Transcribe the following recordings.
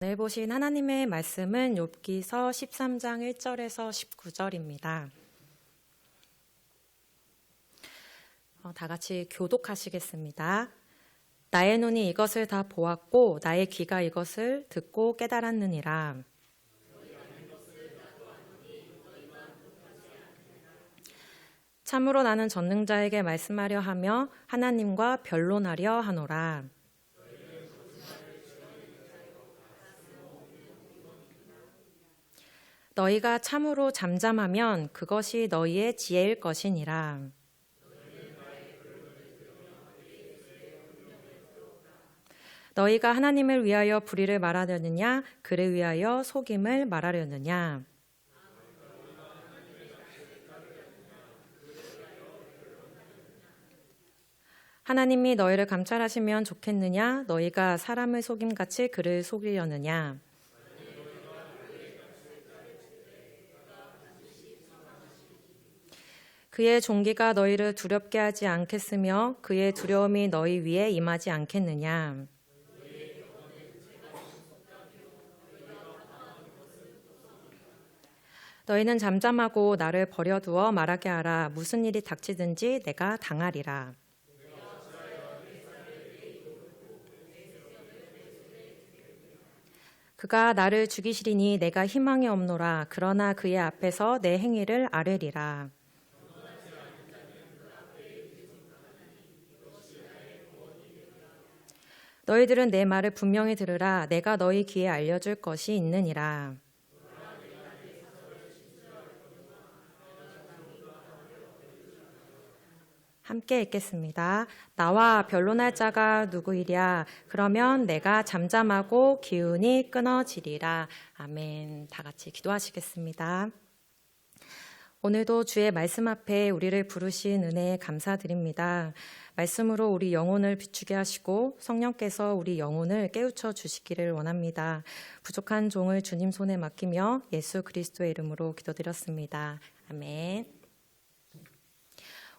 오늘 보신 하나님의 말씀은 욥기서 13장 1절에서 19절입니다. 다 같이 교독하시겠습니다. 나의 눈이 이것을 다 보았고 나의 귀가 이것을 듣고 깨달았느니라. 참으로 나는 전능자에게 말씀하려 하며 하나님과 변론하려 하노라. 너희가 참으로 잠잠하면 그것이 너희의 지혜일 것이니라. 너희가 하나님을 위하여 불의를 말하려느냐 그를 위하여 속임을 말하려느냐. 하나님이 너희를 감찰하시면 좋겠느냐 너희가 사람을 속임같이 그를 속이려느냐. 그의 종기가 너희를 두렵게 하지 않겠으며 그의 두려움이 너희 위에 임하지 않겠느냐. 너희는 잠잠하고 나를 버려두어 말하게 하라. 무슨 일이 닥치든지 내가 당하리라. 그가 나를 죽이시리니 내가 희망이 없노라. 그러나 그의 앞에서 내 행위를 아뢰리라. 너희들은 내 말을 분명히 들으라. 내가 너희 귀에 알려줄 것이 있느니라. 함께 읽겠습니다. 나와 변론할 자가 누구이랴. 그러면 내가 잠잠하고 기운이 끊어지리라. 아멘. 다 같이 기도하시겠습니다. 오늘도 주의 말씀 앞에 우리를 부르신 은혜에 감사드립니다. 말씀으로 우리 영혼을 비추게 하시고 성령께서 우리 영혼을 깨우쳐 주시기를 원합니다. 부족한 종을 주님 손에 맡기며 예수 그리스도의 이름으로 기도드렸습니다. 아멘.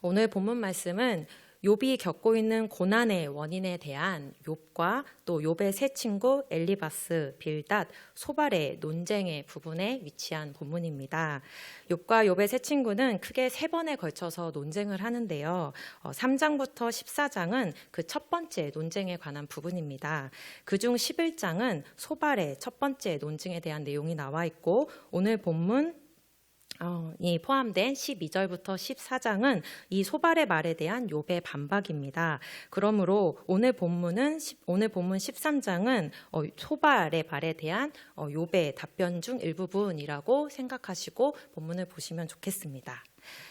오늘 본문 말씀은 욥이 겪고 있는 고난의 원인에 대한 욥과 또 욥의 세 친구 엘리바스, 빌닷, 소발의 논쟁의 부분에 위치한 본문입니다. 욥과 욥의 세 친구는 크게 3번에 걸쳐서 논쟁을 하는데요. 3장부터 14장은 그 첫 번째 논쟁에 관한 부분입니다. 그중 11장은 소발의 첫 번째 논쟁에 대한 내용이 나와 있고 오늘 본문 이 포함된 12절부터 14장은 이 소발의 말에 대한 욥의 반박입니다. 그러므로 오늘 본문 13장은 소발의 말에 대한 욥의 답변 중 일부분이라고 생각하시고 본문을 보시면 좋겠습니다.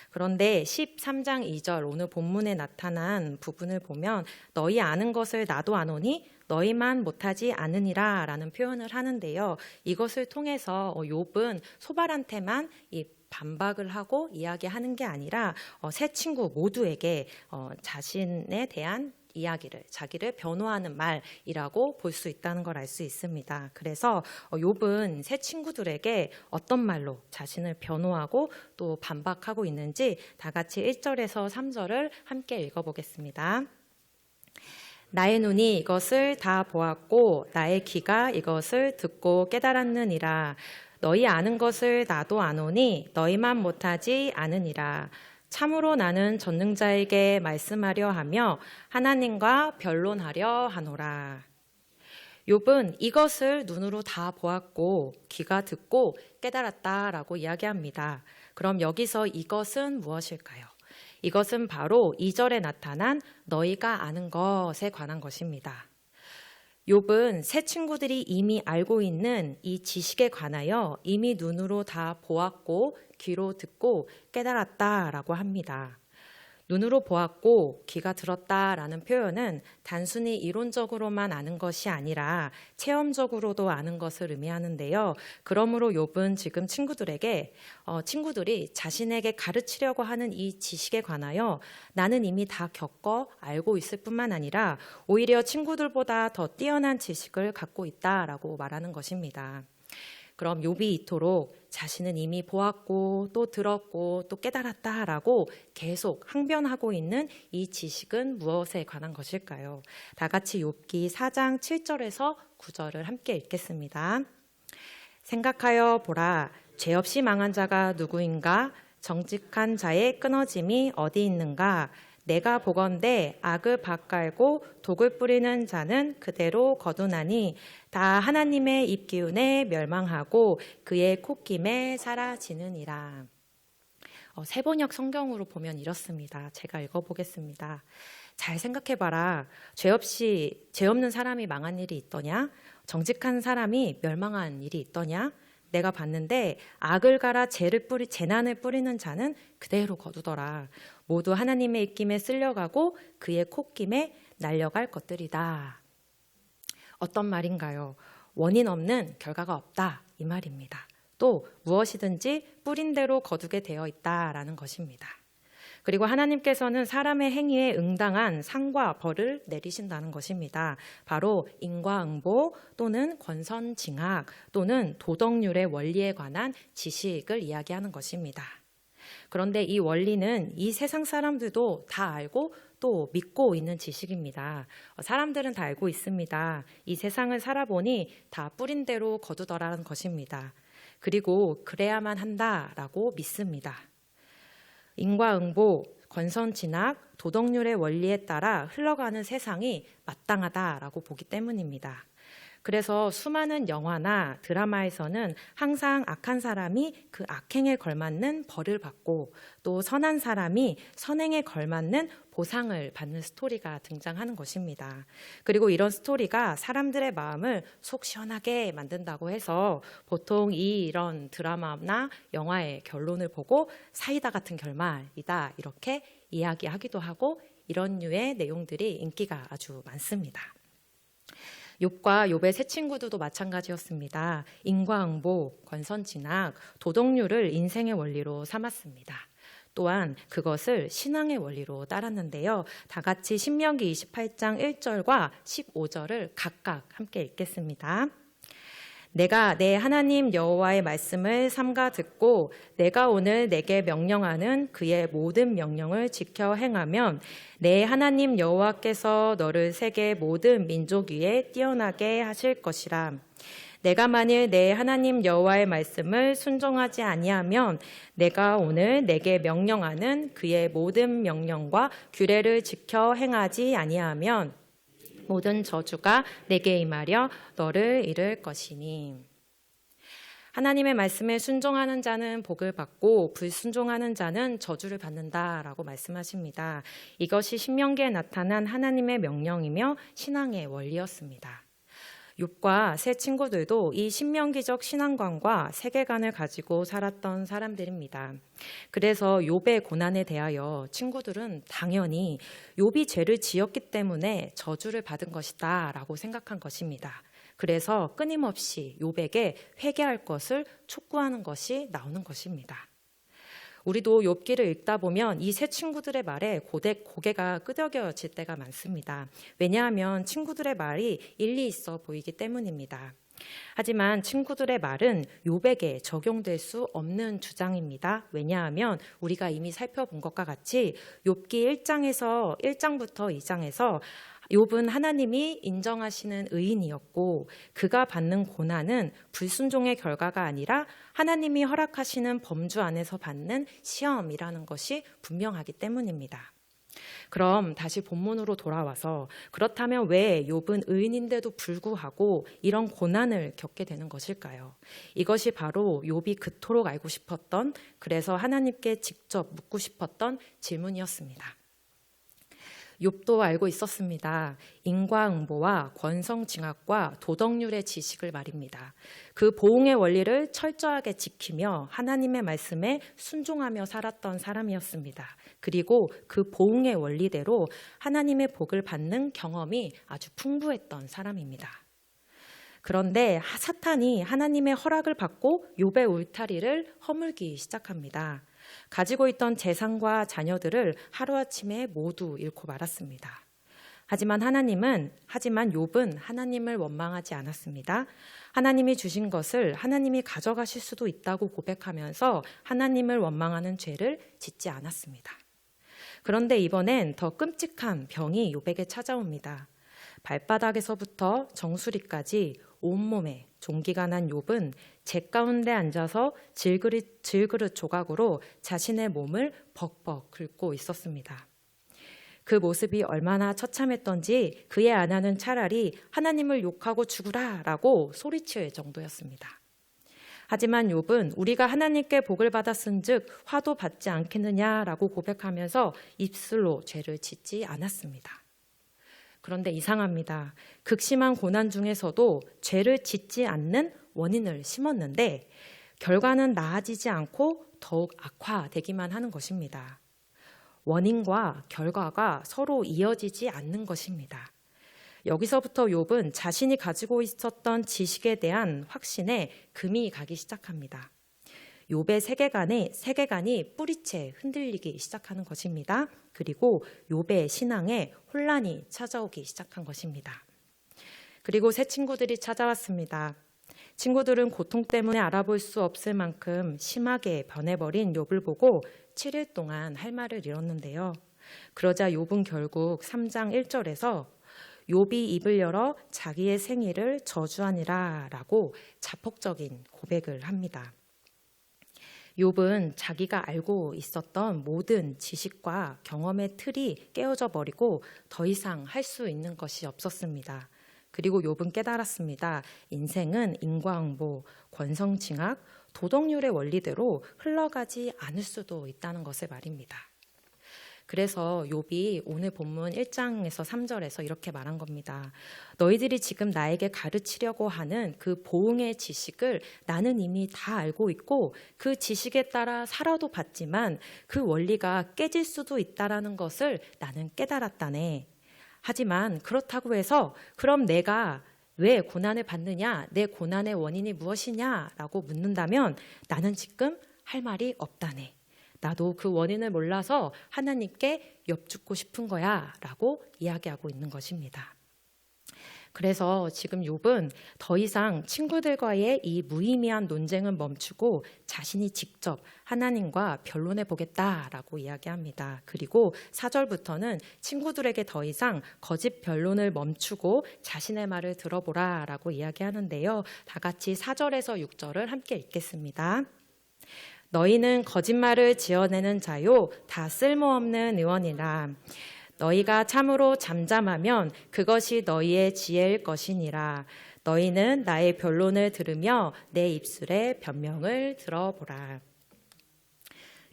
그런데 13장 2절 오늘 본문에 나타난 부분을 보면 너희 아는 것을 나도 아노니 너희만 못하지 않으니라 라는 표현을 하는데요. 이것을 통해서 욥은 소발한테만 이 반박을 하고 이야기하는 게 아니라 세 친구 모두에게 자신에 대한 이야기를 자기를 변호하는 말이라고 볼 수 있다는 걸 알 수 있습니다. 그래서 욥은 세 친구들에게 어떤 말로 자신을 변호하고 또 반박하고 있는지 다 같이 1절에서 3절을 함께 읽어보겠습니다. 나의 눈이 이것을 다 보았고 나의 귀가 이것을 듣고 깨달았느니라. 너희 아는 것을 나도 아노니 너희만 못하지 않으니라. 참으로 나는 전능자에게 말씀하려 하며 하나님과 변론하려 하노라. 욥은 이것을 눈으로 다 보았고 귀가 듣고 깨달았다라고 이야기합니다. 그럼 여기서 이것은 무엇일까요? 이것은 바로 2절에 나타난 너희가 아는 것에 관한 것입니다. 욥은 세 친구들이 이미 알고 있는 이 지식에 관하여 이미 눈으로 다 보았고 귀로 듣고 깨달았다라고 합니다. 눈으로 보았고 귀가 들었다라는 표현은 단순히 이론적으로만 아는 것이 아니라 체험적으로도 아는 것을 의미하는데요. 그러므로 욥은 지금 친구들이 자신에게 가르치려고 하는 이 지식에 관하여 나는 이미 다 겪어 알고 있을 뿐만 아니라 오히려 친구들보다 더 뛰어난 지식을 갖고 있다라고 말하는 것입니다. 그럼 욥이 이토록 자신은 이미 보았고 또 들었고 또 깨달았다라고 계속 항변하고 있는 이 지식은 무엇에 관한 것일까요? 다 같이 욥기 4장 7절에서 9절을 함께 읽겠습니다. 생각하여 보라, 죄 없이 망한 자가 누구인가? 정직한 자의 끊어짐이 어디 있는가? 내가 보건대 악을 밭갈고 독을 뿌리는 자는 그대로 거두나니 다 하나님의 입기운에 멸망하고 그의 콧김에 사라지느니라. 세번역 성경으로 보면 이렇습니다. 제가 읽어보겠습니다. 잘 생각해봐라. 죄 없는 사람이 망한 일이 있더냐? 정직한 사람이 멸망한 일이 있더냐? 내가 봤는데 악을 갈아 재난을 뿌리는 자는 그대로 거두더라. 모두 하나님의 입김에 쓸려가고 그의 콧김에 날려갈 것들이다. 어떤 말인가요? 원인 없는 결과가 없다, 이 말입니다. 또 무엇이든지 뿌린 대로 거두게 되어 있다라는 것입니다. 그리고 하나님께서는 사람의 행위에 응당한 상과 벌을 내리신다는 것입니다. 바로 인과응보 또는 권선징악 또는 도덕률의 원리에 관한 지식을 이야기하는 것입니다. 그런데 이 원리는 이 세상 사람들도 다 알고 또 믿고 있는 지식입니다. 사람들은 다 알고 있습니다. 이 세상을 살아보니 다 뿌린 대로 거두더라는 것입니다. 그리고 그래야만 한다라고 믿습니다. 인과응보, 권선징악, 도덕률의 원리에 따라 흘러가는 세상이 마땅하다라고 보기 때문입니다. 그래서 수많은 영화나 드라마에서는 항상 악한 사람이 그 악행에 걸맞는 벌을 받고 또 선한 사람이 선행에 걸맞는 보상을 받는 스토리가 등장하는 것입니다. 그리고 이런 스토리가 사람들의 마음을 속 시원하게 만든다고 해서 보통 이런 드라마나 영화의 결론을 보고 사이다 같은 결말이다 이렇게 이야기하기도 하고 이런 류의 내용들이 인기가 아주 많습니다. 욥과 욥의 세 친구들도 마찬가지였습니다. 인과응보, 권선징악, 도덕률을 인생의 원리로 삼았습니다. 또한 그것을 신앙의 원리로 따랐는데요. 다 같이 신명기 28장 1절과 15절을 각각 함께 읽겠습니다. 내가 내 하나님 여호와의 말씀을 삼가 듣고 내가 오늘 내게 명령하는 그의 모든 명령을 지켜 행하면 내 하나님 여호와께서 너를 세계 모든 민족 위에 뛰어나게 하실 것이라. 내가 만일 내 하나님 여호와의 말씀을 순종하지 아니하면 내가 오늘 내게 명령하는 그의 모든 명령과 규례를 지켜 행하지 아니하면 모든 저주가 내게 임하려 너를 이룰 것이니. 하나님의 말씀에 순종하는 자는 복을 받고 불순종하는 자는 저주를 받는다라고 말씀하십니다. 이것이 신명기에 나타난 하나님의 명령이며 신앙의 원리였습니다. 욥과 세 친구들도 이 신명기적 신앙관과 세계관을 가지고 살았던 사람들입니다. 그래서 욥의 고난에 대하여 친구들은 당연히 욥이 죄를 지었기 때문에 저주를 받은 것이다 라고 생각한 것입니다. 그래서 끊임없이 욥에게 회개할 것을 촉구하는 것이 나오는 것입니다. 우리도 욥기를 읽다 보면 이 세 친구들의 말에 고개가 끄덕여질 때가 많습니다. 왜냐하면 친구들의 말이 일리 있어 보이기 때문입니다. 하지만 친구들의 말은 욥에게 적용될 수 없는 주장입니다. 왜냐하면 우리가 이미 살펴본 것과 같이 욥기 1장부터 2장에서 욥은 하나님이 인정하시는 의인이었고 그가 받는 고난은 불순종의 결과가 아니라 하나님이 허락하시는 범주 안에서 받는 시험이라는 것이 분명하기 때문입니다. 그럼 다시 본문으로 돌아와서 그렇다면 왜 욥은 의인인데도 불구하고 이런 고난을 겪게 되는 것일까요? 이것이 바로 욥이 그토록 알고 싶었던, 그래서 하나님께 직접 묻고 싶었던 질문이었습니다. 욥도 알고 있었습니다. 인과응보와 권성징악과 도덕률의 지식을 말입니다. 그 보응의 원리를 철저하게 지키며 하나님의 말씀에 순종하며 살았던 사람이었습니다. 그리고 그 보응의 원리대로 하나님의 복을 받는 경험이 아주 풍부했던 사람입니다. 그런데 사탄이 하나님의 허락을 받고 욥의 울타리를 허물기 시작합니다. 가지고 있던 재산과 자녀들을 하루아침에 모두 잃고 말았습니다. 하지만 욥은 하나님을 원망하지 않았습니다. 하나님이 주신 것을 하나님이 가져가실 수도 있다고 고백하면서 하나님을 원망하는 죄를 짓지 않았습니다. 그런데 이번엔 더 끔찍한 병이 욥에게 찾아옵니다. 발바닥에서부터 정수리까지 온몸에 종기가 난 욥은 재 가운데 앉아서 질그릇 조각으로 자신의 몸을 벅벅 긁고 있었습니다. 그 모습이 얼마나 처참했던지 그의 아내는 차라리 하나님을 욕하고 죽으라라고 소리칠 정도였습니다. 하지만 욥은 우리가 하나님께 복을 받았은즉 화도 받지 않겠느냐라고 고백하면서 입술로 죄를 짓지 않았습니다. 그런데 이상합니다. 극심한 고난 중에서도 죄를 짓지 않는 원인을 심었는데 결과는 나아지지 않고 더욱 악화되기만 하는 것입니다. 원인과 결과가 서로 이어지지 않는 것입니다. 여기서부터 욥은 자신이 가지고 있었던 지식에 대한 확신에 금이 가기 시작합니다. 욥의 세계관이 뿌리채 흔들리기 시작하는 것입니다. 그리고 욥의 신앙에 혼란이 찾아오기 시작한 것입니다. 그리고 새 친구들이 찾아왔습니다. 친구들은 고통 때문에 알아볼 수 없을 만큼 심하게 변해버린 욥을 보고 7일 동안 할 말을 잃었는데요. 그러자 욥은 결국 3장 1절에서 욥이 입을 열어 자기의 생일을 저주하니라 라고 자폭적인 고백을 합니다. 욥은 자기가 알고 있었던 모든 지식과 경험의 틀이 깨어져 버리고 더 이상 할 수 있는 것이 없었습니다. 그리고 욥은 깨달았습니다. 인생은 인과응보, 권성징악, 도덕률의 원리대로 흘러가지 않을 수도 있다는 것을 말입니다. 그래서 욥이 오늘 본문 1장에서 3절에서 이렇게 말한 겁니다. 너희들이 지금 나에게 가르치려고 하는 그 보응의 지식을 나는 이미 다 알고 있고 그 지식에 따라 살아도 봤지만 그 원리가 깨질 수도 있다라는 것을 나는 깨달았다네. 하지만 그렇다고 해서 그럼 내가 왜 고난을 받느냐, 내 고난의 원인이 무엇이냐라고 묻는다면 나는 지금 할 말이 없다네. 나도 그 원인을 몰라서 하나님께 엽죽고 싶은 거야 라고 이야기하고 있는 것입니다. 그래서 지금 욥은 더 이상 친구들과의 이 무의미한 논쟁은 멈추고 자신이 직접 하나님과 변론해 보겠다라고 이야기합니다. 그리고 4절부터는 친구들에게 더 이상 거짓 변론을 멈추고 자신의 말을 들어보라라고 이야기하는데요. 다 같이 4절에서 6절을 함께 읽겠습니다. 너희는 거짓말을 지어내는 자요 다 쓸모없는 의원이라. 너희가 참으로 잠잠하면 그것이 너희의 지혜일 것이니라. 너희는 나의 변론을 들으며 내 입술의 변명을 들어보라.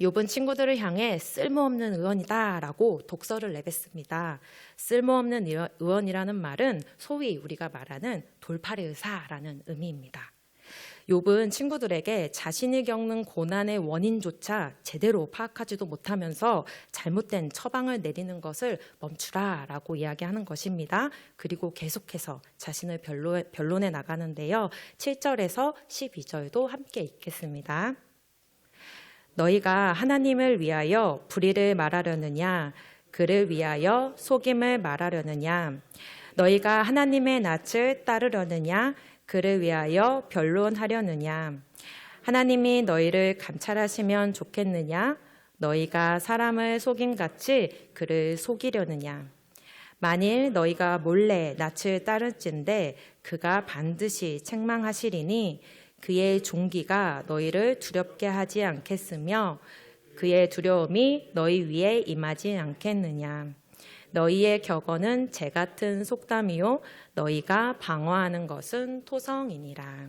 욥은 친구들을 향해 쓸모없는 의원이다라고 독설을 내뱉습니다. 쓸모없는 의원이라는 말은 소위 우리가 말하는 돌팔이 의사라는 의미입니다. 욥은 친구들에게 자신이 겪는 고난의 원인조차 제대로 파악하지도 못하면서 잘못된 처방을 내리는 것을 멈추라라고 이야기하는 것입니다. 그리고 계속해서 자신을 변론해 나가는데요. 7절에서 12절도 함께 읽겠습니다. 너희가 하나님을 위하여 불의를 말하려느냐, 그를 위하여 속임을 말하려느냐, 너희가 하나님의 낯을 따르려느냐, 그를 위하여 변론하려느냐, 하나님이 너희를 감찰하시면 좋겠느냐, 너희가 사람을 속임같이 그를 속이려느냐. 만일 너희가 몰래 낯을 따를진대 그가 반드시 책망하시리니 그의 종기가 너희를 두렵게 하지 않겠으며 그의 두려움이 너희 위에 임하지 않겠느냐. 너희의 격언은 재 같은 속담이요 너희가 방어하는 것은 토성이니라.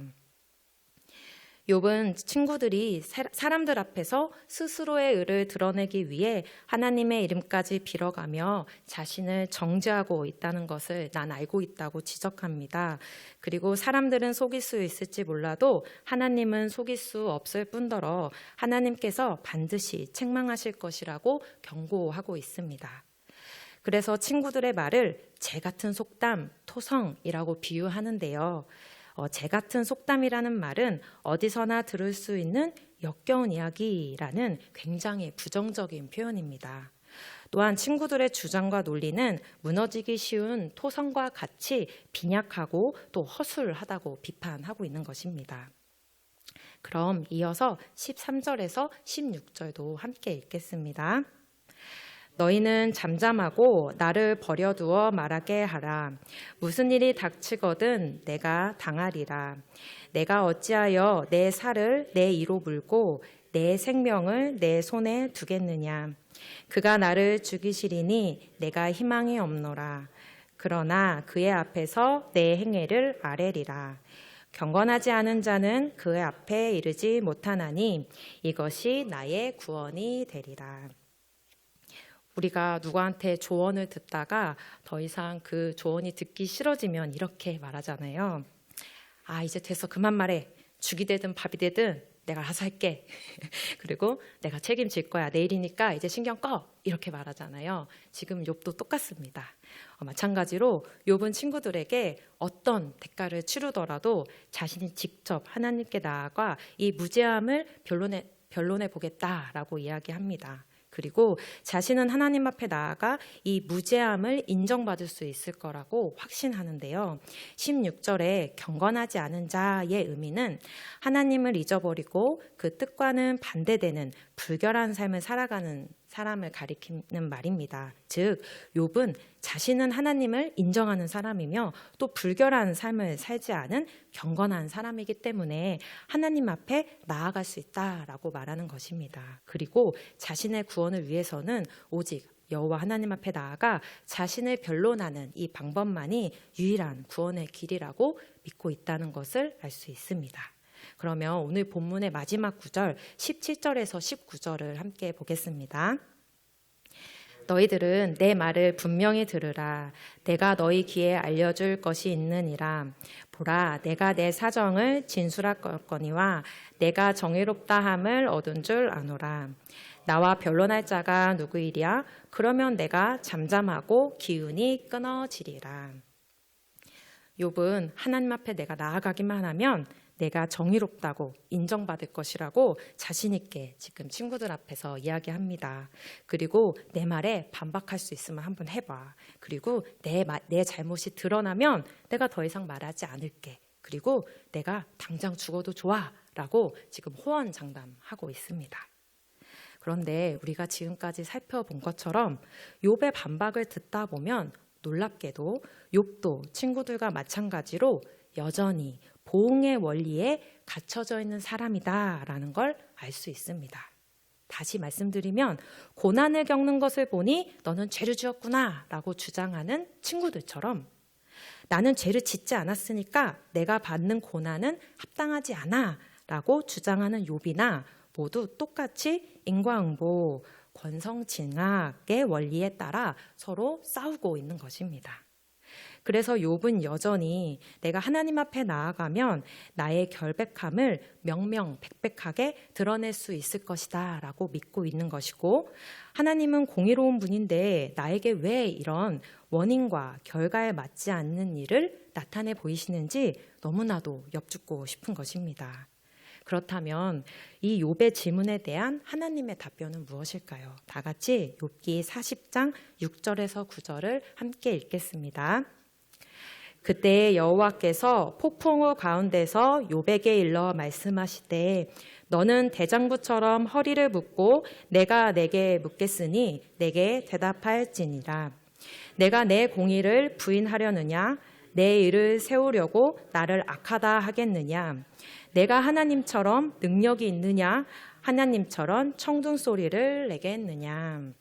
욥은 친구들이 사람들 앞에서 스스로의 의를 드러내기 위해 하나님의 이름까지 빌어가며 자신을 정죄하고 있다는 것을 난 알고 있다고 지적합니다. 그리고 사람들은 속일 수 있을지 몰라도 하나님은 속일 수 없을 뿐더러 하나님께서 반드시 책망하실 것이라고 경고하고 있습니다. 그래서 친구들의 말을 재 같은 속담, 토성이라고 비유하는데요. 재 같은 속담이라는 말은 어디서나 들을 수 있는 역겨운 이야기라는 굉장히 부정적인 표현입니다. 또한 친구들의 주장과 논리는 무너지기 쉬운 토성과 같이 빈약하고 또 허술하다고 비판하고 있는 것입니다. 그럼 이어서 13절에서 16절도 함께 읽겠습니다. 너희는 잠잠하고 나를 버려두어 말하게 하라. 무슨 일이 닥치거든 내가 당하리라. 내가 어찌하여 내 살을 내 이로 물고 내 생명을 내 손에 두겠느냐. 그가 나를 죽이시리니 내가 희망이 없노라. 그러나 그의 앞에서 내 행애를 아뢰리라. 경건하지 않은 자는 그의 앞에 이르지 못하나니 이것이 나의 구원이 되리라. 우리가 누구한테 조언을 듣다가 더 이상 그 조언이 듣기 싫어지면 이렇게 말하잖아요. 아, 이제 됐어. 그만 말해. 죽이 되든 밥이 되든 내가 알아서 할게. 그리고 내가 책임질 거야. 내일이니까 이제 신경 꺼. 이렇게 말하잖아요. 지금 욥도 똑같습니다. 마찬가지로 욥은 친구들에게 어떤 대가를 치르더라도 자신이 직접 하나님께 나아가 이 무죄함을 변론해 보겠다라고 이야기합니다. 그리고 자신은 하나님 앞에 나아가 이 무죄함을 인정받을 수 있을 거라고 확신하는데요. 16절에 경건하지 않은 자의 의미는 하나님을 잊어버리고 그 뜻과는 반대되는 불결한 삶을 살아가는 사람을 가리키는 말입니다. 즉, 욥은 자신은 하나님을 인정하는 사람이며 또 불결한 삶을 살지 않은 경건한 사람이기 때문에 하나님 앞에 나아갈 수 있다라고 말하는 것입니다. 그리고 자신의 구원을 위해서는 오직 여호와 하나님 앞에 나아가 자신을 변론하는 이 방법만이 유일한 구원의 길이라고 믿고 있다는 것을 알 수 있습니다. 그러면 오늘 본문의 마지막 구절 17절에서 19절을 함께 보겠습니다. 너희들은 내 말을 분명히 들으라. 내가 너희 귀에 알려줄 것이 있느니라. 보라, 내가 내 사정을 진술할 거니와 내가 정의롭다 함을 얻은 줄 아노라. 나와 변론할 자가 누구이랴? 그러면 내가 잠잠하고 기운이 끊어지리라. 욥은 하나님 앞에 내가 나아가기만 하면 내가 정의롭다고 인정받을 것이라고 자신 있게 지금 친구들 앞에서 이야기합니다. 그리고 내 말에 반박할 수 있으면 한번 해봐. 그리고 내 잘못이 드러나면 내가 더 이상 말하지 않을게. 그리고 내가 당장 죽어도 좋아 라고 지금 호언장담하고 있습니다. 그런데 우리가 지금까지 살펴본 것처럼 욥의 반박을 듣다 보면 놀랍게도 욥도 친구들과 마찬가지로 여전히 보응의 원리에 갇혀져 있는 사람이다라는 걸 알 수 있습니다. 다시 말씀드리면 고난을 겪는 것을 보니 너는 죄를 지었구나 라고 주장하는 친구들처럼 나는 죄를 짓지 않았으니까 내가 받는 고난은 합당하지 않아 라고 주장하는 욥이나 모두 똑같이 인과응보, 권성징악의 원리에 따라 서로 싸우고 있는 것입니다. 그래서 욥은 여전히 내가 하나님 앞에 나아가면 나의 결백함을 명명백백하게 드러낼 수 있을 것이다 라고 믿고 있는 것이고, 하나님은 공의로운 분인데 나에게 왜 이런 원인과 결과에 맞지 않는 일을 나타내 보이시는지 너무나도 엽죽고 싶은 것입니다. 그렇다면 이 욥의 질문에 대한 하나님의 답변은 무엇일까요? 다 같이 욥기 40장 6절에서 9절을 함께 읽겠습니다. 그때 여호와께서 폭풍우 가운데서 욥에게 일러 말씀하시되 너는 대장부처럼 허리를 묶고 내가 내게 묻겠으니 내게 대답할지니라. 내가 내 공의를 부인하려느냐? 내 일을 세우려고 나를 악하다 하겠느냐? 내가 하나님처럼 능력이 있느냐? 하나님처럼 청둥 소리를 내겠느냐?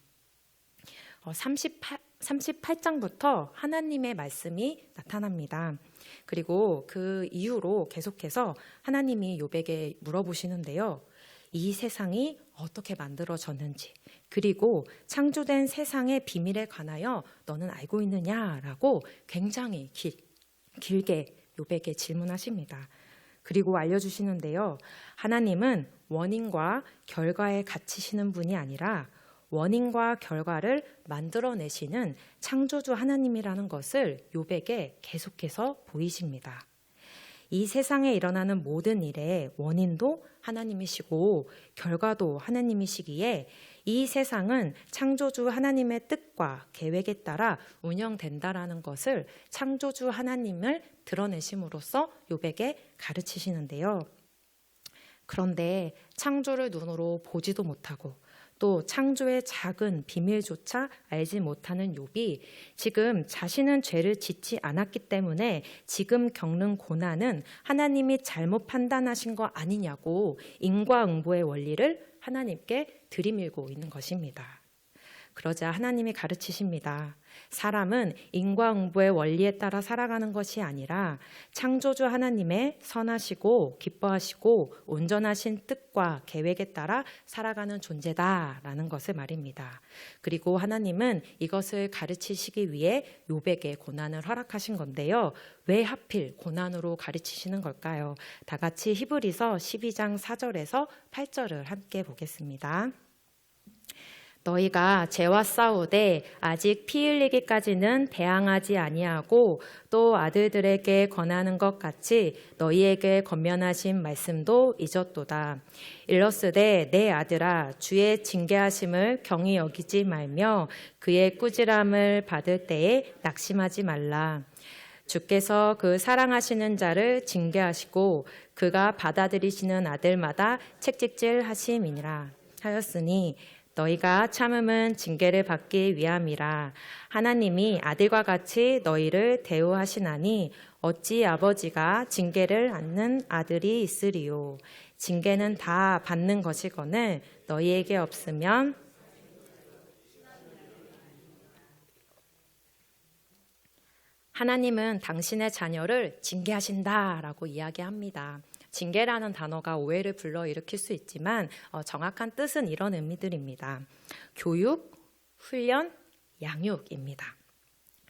38장부터 하나님의 말씀이 나타납니다. 그리고 그 이후로 계속해서 하나님이 욥에게 물어보시는데요. 이 세상이 어떻게 만들어졌는지, 그리고 창조된 세상의 비밀에 관하여 너는 알고 있느냐라고 굉장히 길게 욥에게 질문하십니다. 그리고 알려주시는데요. 하나님은 원인과 결과에 갇히시는 분이 아니라 원인과 결과를 만들어내시는 창조주 하나님이라는 것을 욥에게 계속해서 보이십니다. 이 세상에 일어나는 모든 일의 원인도 하나님이시고 결과도 하나님이시기에 이 세상은 창조주 하나님의 뜻과 계획에 따라 운영된다라는 것을 창조주 하나님을 드러내심으로써 욥에게 가르치시는데요. 그런데 창조를 눈으로 보지도 못하고 또 창조의 작은 비밀조차 알지 못하는 욥이 지금 자신은 죄를 짓지 않았기 때문에 지금 겪는 고난은 하나님이 잘못 판단하신 거 아니냐고 인과응보의 원리를 하나님께 들이밀고 있는 것입니다. 그러자 하나님이 가르치십니다. 사람은 인과응보의 원리에 따라 살아가는 것이 아니라 창조주 하나님의 선하시고 기뻐하시고 온전하신 뜻과 계획에 따라 살아가는 존재다라는 것을 말입니다. 그리고 하나님은 이것을 가르치시기 위해 욥에게 고난을 허락하신 건데요. 왜 하필 고난으로 가르치시는 걸까요? 다 같이 히브리서 12장 4절에서 8절을 함께 보겠습니다. 너희가 죄와 싸우되 아직 피 흘리기까지는 대항하지 아니하고 또 아들들에게 권하는 것 같이 너희에게 권면하신 말씀도 잊었도다. 일러스되 내 아들아 주의 징계하심을 경히 여기지 말며 그의 꾸지람을 받을 때에 낙심하지 말라. 주께서 그 사랑하시는 자를 징계하시고 그가 받아들이시는 아들마다 책찍질 하심이니라 하였으니 너희가 참음은 징계를 받기 위함이라. 하나님이 아들과 같이 너희를 대우하시나니 어찌 아버지가 징계를 받는 아들이 있으리요. 징계는 다 받는 것이거늘 너희에게 없으면 하나님은 당신의 자녀를 징계하신다라고 이야기합니다. 징계라는 단어가 오해를 불러일으킬 수 있지만 정확한 뜻은 이런 의미들입니다. 교육, 훈련, 양육입니다.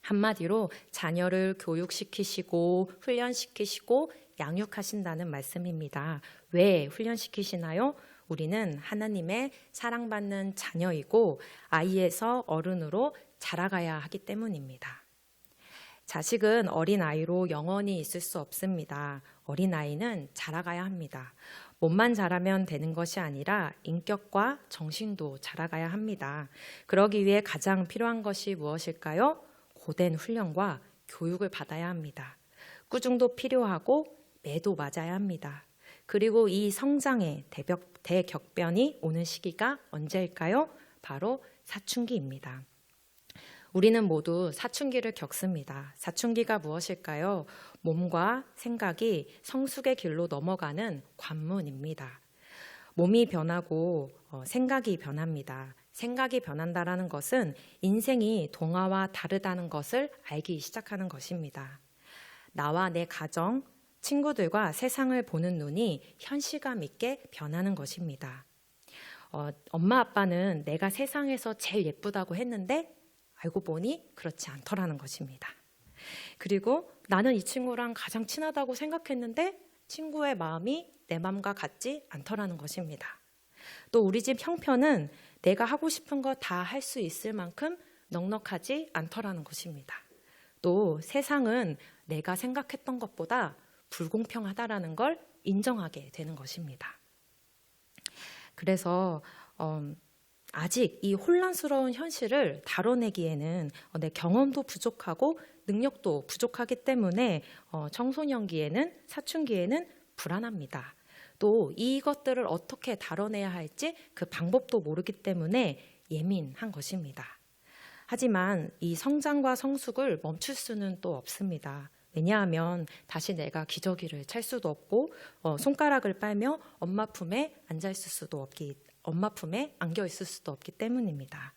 한마디로 자녀를 교육시키시고 훈련시키시고 양육하신다는 말씀입니다. 왜 훈련시키시나요? 우리는 하나님의 사랑받는 자녀이고 아이에서 어른으로 자라가야 하기 때문입니다. 자식은 어린아이로 영원히 있을 수 없습니다. 어린아이는 자라가야 합니다. 몸만 자라면 되는 것이 아니라 인격과 정신도 자라가야 합니다. 그러기 위해 가장 필요한 것이 무엇일까요? 고된 훈련과 교육을 받아야 합니다. 꾸중도 필요하고 매도 맞아야 합니다. 그리고 이 성장의 대격변이 오는 시기가 언제일까요? 바로 사춘기입니다. 우리는 모두 사춘기를 겪습니다. 사춘기가 무엇일까요? 몸과 생각이 성숙의 길로 넘어가는 관문입니다. 몸이 변하고 생각이 변합니다. 생각이 변한다는 것은 인생이 동화와 다르다는 것을 알기 시작하는 것입니다. 나와 내 가정, 친구들과 세상을 보는 눈이 현실감 있게 변하는 것입니다. 엄마 아빠는 내가 세상에서 제일 예쁘다고 했는데 알고 보니 그렇지 않더라는 것입니다. 그리고 나는 이 친구랑 가장 친하다고 생각했는데 친구의 마음이 내 마음과 같지 않더라는 것입니다. 또 우리 집 형편은 내가 하고 싶은 거 다 할 수 있을 만큼 넉넉하지 않더라는 것입니다. 또 세상은 내가 생각했던 것보다 불공평하다라는 걸 인정하게 되는 것입니다. 그래서 아직 이 혼란스러운 현실을 다뤄내기에는 내 경험도 부족하고 능력도 부족하기 때문에 청소년기에는 사춘기에는 불안합니다. 또 이것들을 어떻게 다뤄내야 할지 그 방법도 모르기 때문에 예민한 것입니다. 하지만 이 성장과 성숙을 멈출 수는 또 없습니다. 왜냐하면 다시 내가 기저귀를 찰 수도 없고 손가락을 빨며 엄마 품에 엄마 품에 안겨 있을 수도 없기 때문입니다.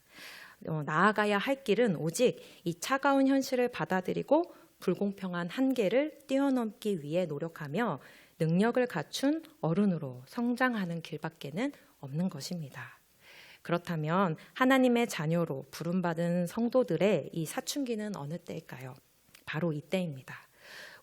나아가야 할 길은 오직 이 차가운 현실을 받아들이고 불공평한 한계를 뛰어넘기 위해 노력하며 능력을 갖춘 어른으로 성장하는 길밖에는 없는 것입니다. 그렇다면 하나님의 자녀로 부름받은 성도들의 이 사춘기는 어느 때일까요? 바로 이때입니다.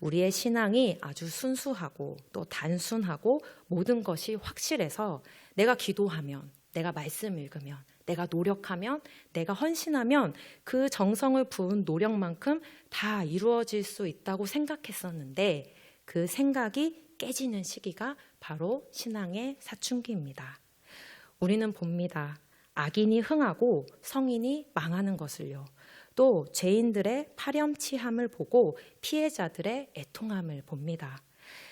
우리의 신앙이 아주 순수하고 또 단순하고 모든 것이 확실해서 내가 기도하면, 내가 말씀 읽으면, 내가 노력하면, 내가 헌신하면 그 정성을 부은 노력만큼 다 이루어질 수 있다고 생각했었는데 그 생각이 깨지는 시기가 바로 신앙의 사춘기입니다. 우리는 봅니다. 악인이 흥하고 성인이 망하는 것을요. 또 죄인들의 파렴치함을 보고 피해자들의 애통함을 봅니다.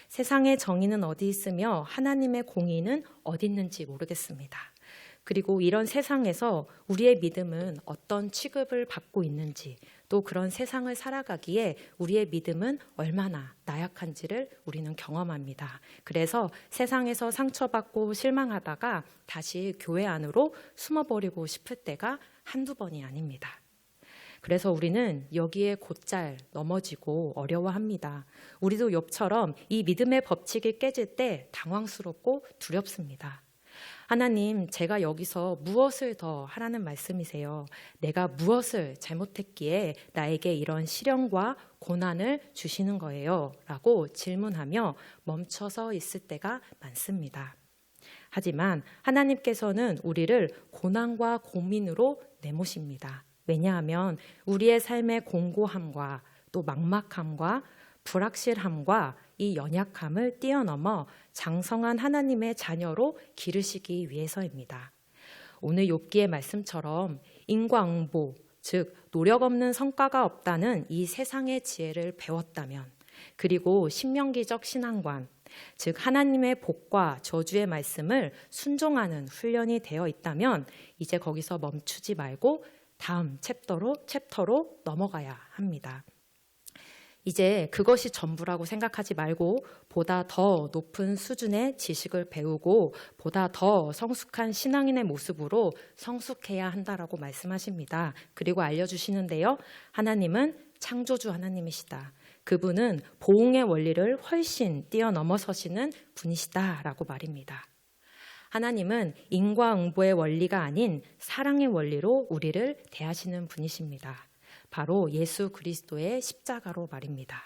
세상의 정의는 어디 있으며 하나님의 공의는 어디 있는지 모르겠습니다. 그리고 이런 세상에서 우리의 믿음은 어떤 취급을 받고 있는지, 또 그런 세상을 살아가기에 우리의 믿음은 얼마나 나약한지를 우리는 경험합니다. 그래서 세상에서 상처받고 실망하다가 다시 교회 안으로 숨어버리고 싶을 때가 한두 번이 아닙니다. 그래서 우리는 여기에 곧잘 넘어지고 어려워합니다. 우리도 욥처럼 이 믿음의 법칙이 깨질 때 당황스럽고 두렵습니다. 하나님, 제가 여기서 무엇을 더 하라는 말씀이세요? 내가 무엇을 잘못했기에 나에게 이런 시련과 고난을 주시는 거예요? 라고 질문하며 멈춰서 있을 때가 많습니다. 하지만 하나님께서는 우리를 고난과 고민으로 내모십니다. 왜냐하면 우리의 삶의 공고함과 또 막막함과 불확실함과 이 연약함을 뛰어넘어 장성한 하나님의 자녀로 기르시기 위해서입니다. 오늘 욥기의 말씀처럼 인과응보, 즉 노력 없는 성과가 없다는 이 세상의 지혜를 배웠다면, 그리고 신명기적 신앙관, 즉 하나님의 복과 저주의 말씀을 순종하는 훈련이 되어 있다면 이제 거기서 멈추지 말고 다음 챕터로 넘어가야 합니다. 이제 그것이 전부라고 생각하지 말고 보다 더 높은 수준의 지식을 배우고 보다 더 성숙한 신앙인의 모습으로 성숙해야 한다라고 말씀하십니다. 그리고 알려주시는데요. 하나님은 창조주 하나님이시다. 그분은 보응의 원리를 훨씬 뛰어넘어서시는 분이시다라고 말입니다. 하나님은 인과응보의 원리가 아닌 사랑의 원리로 우리를 대하시는 분이십니다. 바로 예수 그리스도의 십자가로 말입니다.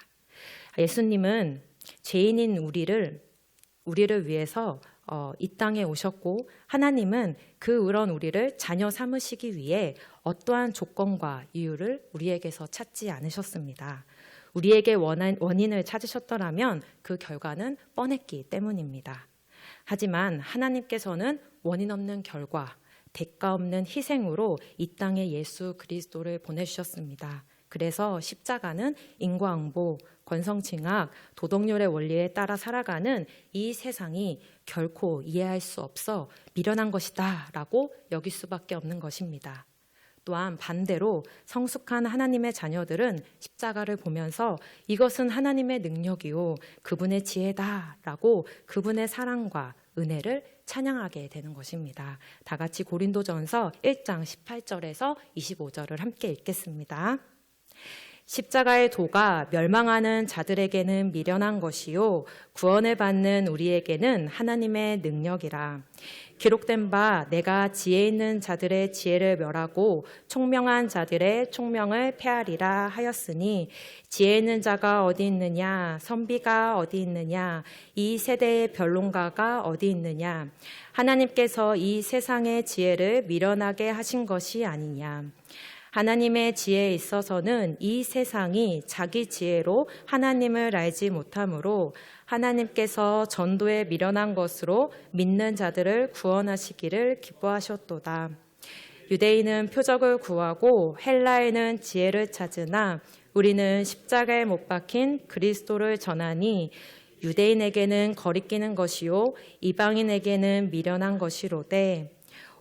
예수님은 죄인인 우리를 위해서 이 땅에 오셨고, 하나님은 그런 우리를 자녀 삼으시기 위해 어떠한 조건과 이유를 우리에게서 찾지 않으셨습니다. 우리에게 원인을 찾으셨더라면 그 결과는 뻔했기 때문입니다. 하지만 하나님께서는 원인 없는 결과, 대가 없는 희생으로 이 땅에 예수 그리스도를 보내주셨습니다. 그래서 십자가는 인과응보, 권성징악, 도덕률의 원리에 따라 살아가는 이 세상이 결코 이해할 수 없어 미련한 것이다 라고 여길 수밖에 없는 것입니다. 또한 반대로 성숙한 하나님의 자녀들은 십자가를 보면서 이것은 하나님의 능력이요 그분의 지혜다 라고 그분의 사랑과 은혜를 찬양하게 되는 것입니다. 다 같이 고린도전서 1장 18절에서 25절을 함께 읽겠습니다. 십자가의 도가 멸망하는 자들에게는 미련한 것이요 구원을 받는 우리에게는 하나님의 능력이라. 기록된 바 내가 지혜 있는 자들의 지혜를 멸하고 총명한 자들의 총명을 폐하리라 하였으니 지혜 있는 자가 어디 있느냐, 선비가 어디 있느냐, 이 세대의 변론가가 어디 있느냐. 하나님께서 이 세상의 지혜를 미련하게 하신 것이 아니냐. 하나님의 지혜에 있어서는 이 세상이 자기 지혜로 하나님을 알지 못하므로 하나님께서 전도에 미련한 것으로 믿는 자들을 구원하시기를 기뻐하셨도다. 유대인은 표적을 구하고 헬라인은 지혜를 찾으나 우리는 십자가에 못 박힌 그리스도를 전하니 유대인에게는 거리끼는 것이요 이방인에게는 미련한 것이로되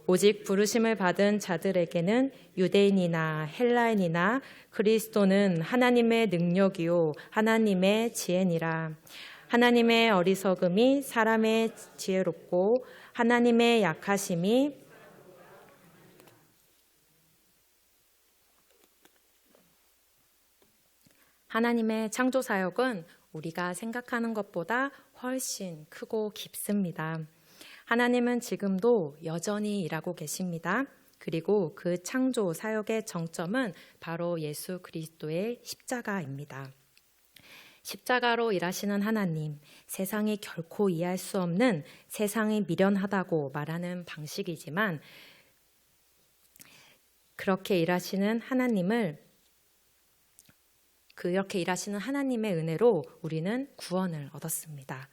오직 부르심을 받은 자들에게는 유대인이나 헬라인이나 그리스도는 하나님의 능력이요 하나님의 지혜니라. 하나님의 어리석음이 사람의 지혜롭고 하나님의 약하심이 하나님의 창조 사역은 우리가 생각하는 것보다 훨씬 크고 깊습니다. 하나님은 지금도 여전히 일하고 계십니다. 그리고 그 창조 사역의 정점은 바로 예수 그리스도의 십자가입니다. 십자가로 일하시는 하나님, 세상이 결코 이해할 수 없는 세상이 미련하다고 말하는 방식이지만 그렇게 일하시는 하나님을 그렇게 일하시는 하나님의 은혜로 우리는 구원을 얻었습니다.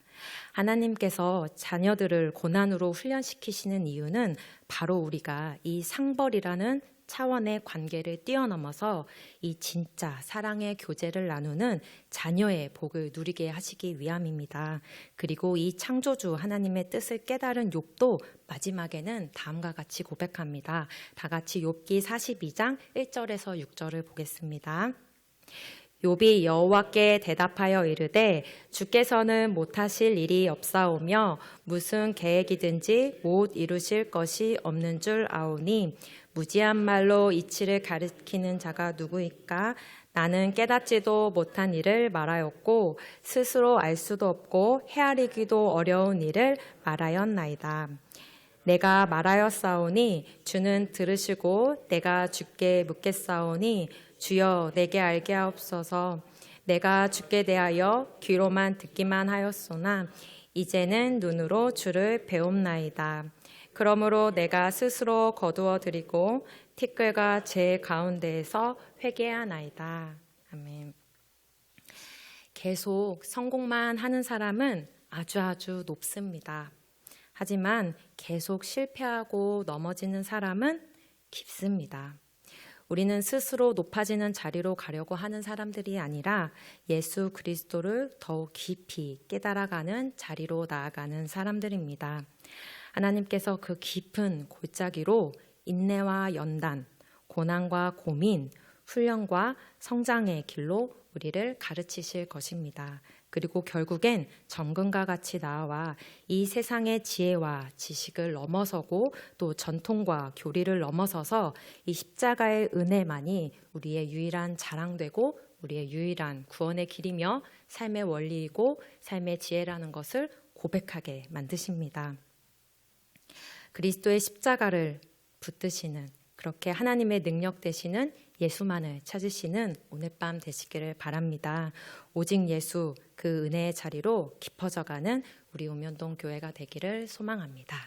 하나님께서 자녀들을 고난으로 훈련시키시는 이유는 바로 우리가 이 상벌이라는 차원의 관계를 뛰어넘어서 이 진짜 사랑의 교제를 나누는 자녀의 복을 누리게 하시기 위함입니다. 그리고 이 창조주 하나님의 뜻을 깨달은 욥도 마지막에는 다음과 같이 고백합니다. 다 같이 욥기 42장 1절에서 6절을 보겠습니다. 욥이 여호와께 대답하여 이르되 주께서는 못하실 일이 없사오며 무슨 계획이든지 못 이루실 것이 없는 줄 아오니 무지한 말로 이치를 가리키는 자가 누구이까? 나는 깨닫지도 못한 일을 말하였고 스스로 알 수도 없고 헤아리기도 어려운 일을 말하였나이다. 내가 말하였사오니 주는 들으시고 내가 주께 묻겠사오니 주여 내게 알게 하옵소서. 내가 주께 대하여 귀로만 듣기만 하였으나 이제는 눈으로 주를 배움나이다. 그러므로 내가 스스로 거두어 드리고 티끌과 제 가운데에서 회개하나이다. 아멘. 계속 성공만 하는 사람은 아주 높습니다. 하지만 계속 실패하고 넘어지는 사람은 깊습니다. 우리는 스스로 높아지는 자리로 가려고 하는 사람들이 아니라 예수 그리스도를 더욱 깊이 깨달아가는 자리로 나아가는 사람들입니다. 하나님께서 그 깊은 골짜기로 인내와 연단, 고난과 고민, 훈련과 성장의 길로 우리를 가르치실 것입니다. 그리고 결국엔 정금과 같이 나와 이 세상의 지혜와 지식을 넘어서고 또 전통과 교리를 넘어서서 이 십자가의 은혜만이 우리의 유일한 자랑되고 우리의 유일한 구원의 길이며 삶의 원리이고 삶의 지혜라는 것을 고백하게 만드십니다. 그리스도의 십자가를 붙드시는 그렇게 하나님의 능력 되시는 예수만을 찾으시는 오늘 밤 되시기를 바랍니다. 오직 예수 그 은혜의 자리로 깊어져가는 우리 우면동 교회가 되기를 소망합니다.